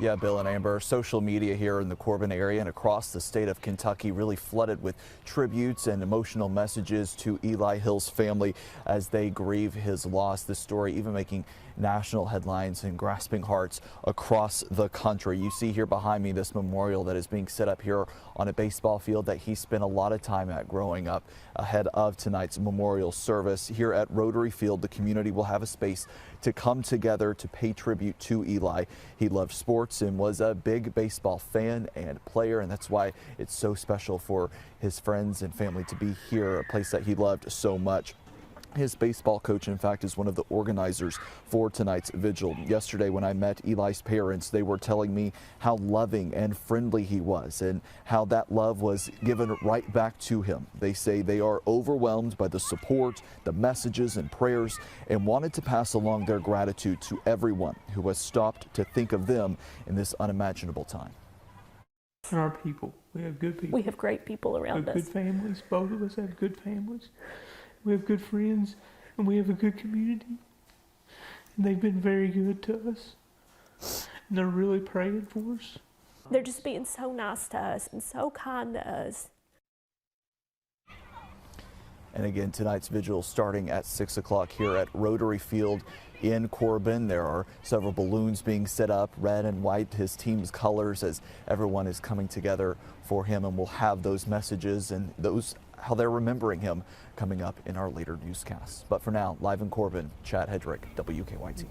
Yeah, Bill and Amber, social media here in the Corbin area and across the state of Kentucky really flooded with tributes and emotional messages to Eli Hill's family as they grieve his loss. This story even making national headlines and grasping hearts across the country. You see here behind me this memorial that is being set up here on a baseball field that he spent a lot of time at growing up. Ahead of tonight's memorial service here at Rotary Field, the community will have a space to come together to pay tribute to Eli. He loved sports and was a big baseball fan and player, and that's why it's so special for his friends and family to be here, a place that he loved so much. His baseball coach, in fact, is one of the organizers for tonight's vigil. Yesterday, when I met Eli's parents, they were telling me how loving and friendly he was and how that love was given right back to him. They say they are overwhelmed by the support, the messages and prayers, and wanted to pass along their gratitude to everyone who has stopped to think of them in this unimaginable time. And our people, we have good people. We have great people around us. Good families. Both of us have good families. We have good friends, and we have a good community. And they've been very good to us. And they're really praying for us. They're just being so nice to us and so kind to us. And again, tonight's vigil starting at 6 o'clock here at Rotary Field in Corbin. There are several balloons being set up, red and white, his team's colors, as everyone is coming together for him. And we'll have those messages and those how they're remembering him coming up in our later newscasts. But for now, live in Corbin, Chad Hedrick, WKYT.